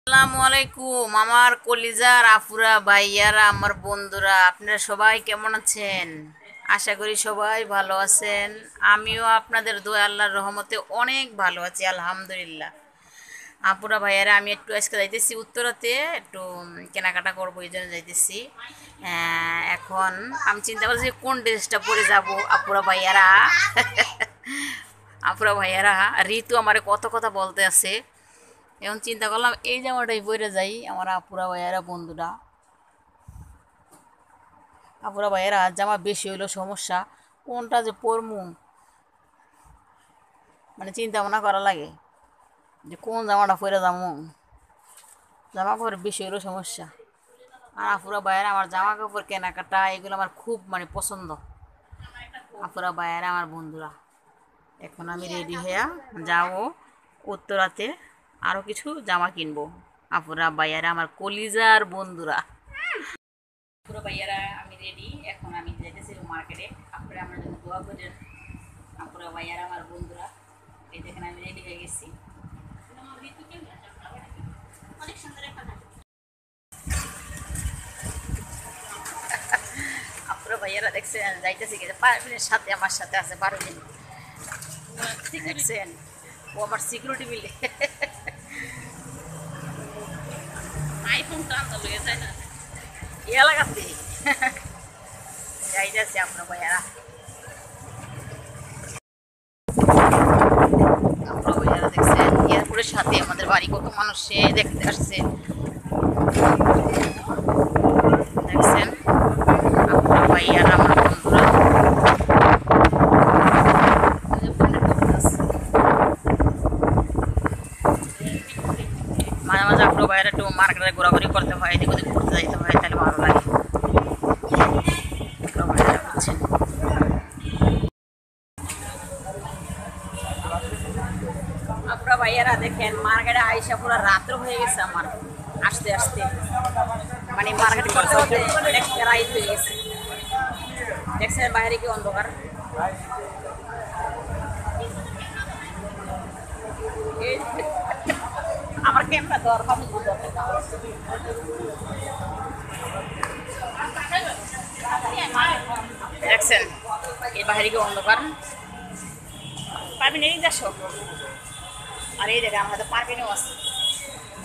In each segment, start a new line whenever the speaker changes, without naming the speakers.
আসসালামু আলাইকুম আমার কলিজার আপুরা ভাইয়ারা আমার বন্ধুরা আপনারা সবাই কেমন আছেন? আশা করি সবাই ভালো আছেন। আমিও আপনাদের দোয়া আল্লাহর রহমতে অনেক ভালো আছি আলহামদুলিল্লাহ। আপুরা ভাইয়ারা আমি একটু আজকে যাইতেছি উত্তরাতে একটু কেনাকাটা করবো, এই জন্য যাইতেছি। এখন আমি চিন্তা করছি কোন ড্রেসটা পরে যাব। আপুরা ভাইয়ারা আপুরা ভাইয়ারা ঋতু আমার কত কথা বলতে আছে। এখন চিন্তা করলাম এই জামাটাই পরে যাই। আমার আপুরা ভাইয়ারা বন্ধুরা, আপুরা ভাইয়ারা জামা বেশি হইলো সমস্যা, কোনটা যে পরমু মানে চিন্তা ভাবনা করা লাগে যে কোন জামাটা পরে যাবো। জামা কাপড় বেশি হইলো সমস্যা। আর আপুরা ভাইয়ারা আমার জামা কাপড় কেনাকাটা এগুলো আমার খুব মানে পছন্দ। আপুরা ভাইয়ারা আমার বন্ধুরা, এখন আমি রেডি হয়ে যাবো উত্তরাতে, আরও কিছু জামা কিনবো। আপুরা ভাইয়ারা আমার কলিজার বন্ধুরা, পুরো ভাইয়ারা আমি রেডি। এখন আমি যেতেছি মার্কেটে। আপনারা আমার জন্য দোয়া করেন। আপুরা ভাইয়ারা আমার বন্ধুরা, এই দেখেন আমি রেডি হয়ে গেছি। অনেক সুন্দর একটা আপুরা ভাইয়ারা দেখছেন যাইতেছি কিন্তু পারভিনের সাথে, আমার সাথে আছে পারভিন, দেখছেন ও আমার সিকিউরিটি মিলে আইফোন টানতে লেগে যায় না এই এলাকাতে যাইতেছি। আপনারা ভাইয়ারা আপনারা ভাইয়ারা দেখছেন এয়ারপোর্টের সাথে আমাদের বাড়ি, কত মানুষ সে দেখতে আসছে দেখছেন। আপনারা ভাইয়ারা আমার বন্ধুরা, মাঝে মাঝে আপনার বাইরে একটু মার্কেটে ঘোরাঘুরি করতে হয়, এদিক ওদিক ঘুরতে যাইতে হয়, তাহলে ভালো লাগে। আপনারা ভাইয়ারা দেখেন মার্কেটে আইসা পুরো রাত্র হয়ে গেছে আমার আসতে আসতে, মানে মার্কেট করতে করতে অনেকটা রাইত হয়ে গেছে। দেখছেন বাইরে কি অন্ধকার। আমার ক্যামেরা দরকার দেখছেন এই বাইরে কি অন্ধকার। পারবি না এই যাচ্ছ, আর এই দেখে আমার হাতে পারবিনও আছে।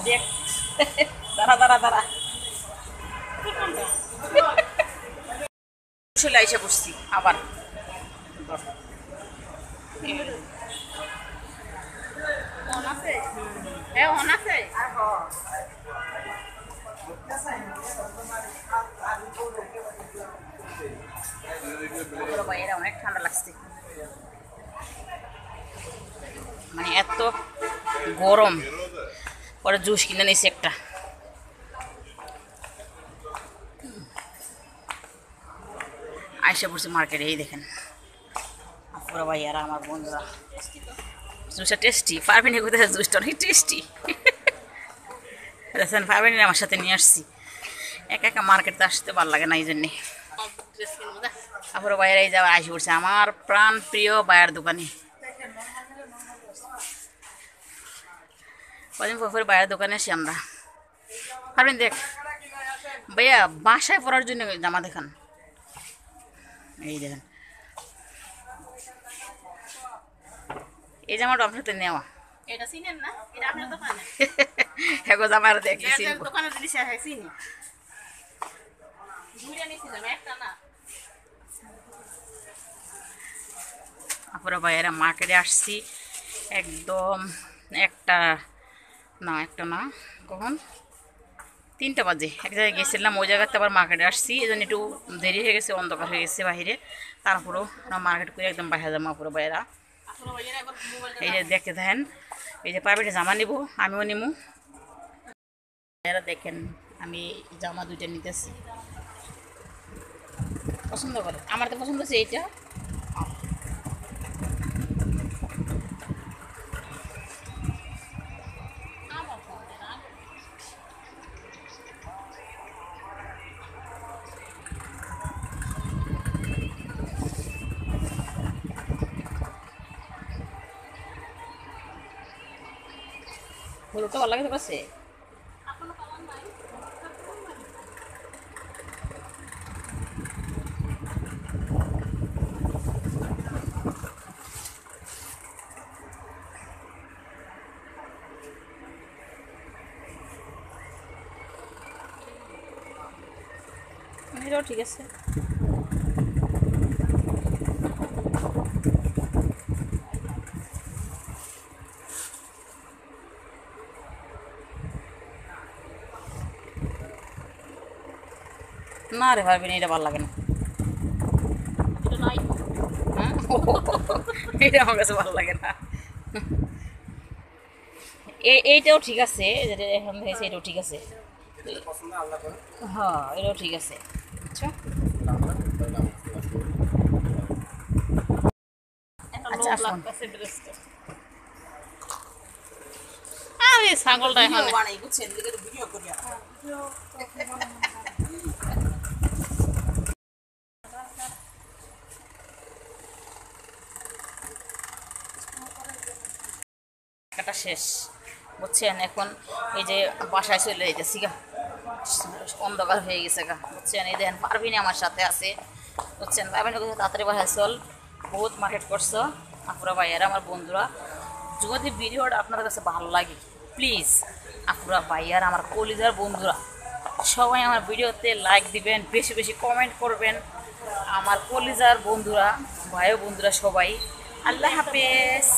দেখ দাঁড়া দাঁড়া দাঁড়া চলে আইসা বসছি আবার। বাইরে অনেক ঠান্ডা লাগছে, মানে এত গরম। পরে জুস কিনে নিয়েছি একটা। আইসা পড়ছি মার্কেটে, এই দেখেন আপুরা ভাইয়ারা আমার বন্ধুরা। জুসটা টেস্টি, পারবেন কোথায় জুসটা অনেক টেস্টি দেখেন। পারবেন আমার সাথে নিয়ে আসছি, একা একা মার্কেটে আসতে ভালো লাগে না, এই জন্যে। আপুরা ভাইয়ারা এই যাওয়ার আইসে পড়ছে আমার প্রাণ প্রিয় ভাইয়ার দোকানে। কদিন পর বাইরের দোকানে আসি আমরা। পারবেন দেখ ভাইয়া বাসায় পরার জন্য জামা দেখান, এই দেখেন এই জামাটা আপনার তো নেওয়া। এটা চিনেন না, এটা আপনার দোকানে এগো জামা দেখেছি দোকানে জিনিস আছে চিনি দুইটা নিছিলাম একটা না। আপুরা ভাইয়ারা মার্কেটে আসছি একদম একটা না কখন 3টা বাজে এক জায়গায় গেছিলাম, ওই জায়গাতে আবার মার্কেটে আসছি, এই জন্য একটু দেরি হয়ে গেছে, অন্ধকার হয়ে গেছে বাহিরে। তারপরেও মার্কেট করে একদম বাইরে যাবো। আপুরা ভাইয়ারা এই যে দেখতে থাকেন, এই যে পারবে জামা নিব, আমিও নিবো। দেখেন আমি জামা 2টা নিতেছি, পছন্দ করে। আমার তো পছন্দ হচ্ছে এইটা। হলুদটা ভালো লাগে তো কাছে। এটাও ঠিক আছে। না রে পারবি না, এটা ভালো লাগে না। হ্যাঁ এটা আমার কাছে ভালো লাগে না। এইটাও ঠিক আছে, যেটা এখন হয়েছে এটাও ঠিক আছে। হ্যাঁ এটাও ঠিক আছে। আচ্ছা আচ্ছা আসুন। ছাগলটা এখন কাটা শেষ বুঝছেন। এখন এই যে বাসায় চলে যেতেছি গা, অন্ধকার হয়ে গেছে গা বুঝছেন। এই দেখেন পারবিন আমার সাথে আছে বুঝছেন। পারবিন তাড়াতাড়ি বাসায় চল, বহুত মার্কেট করছো আপুরা ভাইয়ারা আমার বন্ধুরা। যদি ভিডিওটা আপনাদের কাছে ভালো লাগে প্লিজ আপুরা ভাইয়ারা আমার কলিজার বন্ধুরা সবাই আমার ভিডিওতে লাইক দিবেন, বেশি বেশি কমেন্ট করবেন। আমার কলিজার বন্ধুরা ভাই বন্ধুরা সবাই আল্লাহ হাফেজ।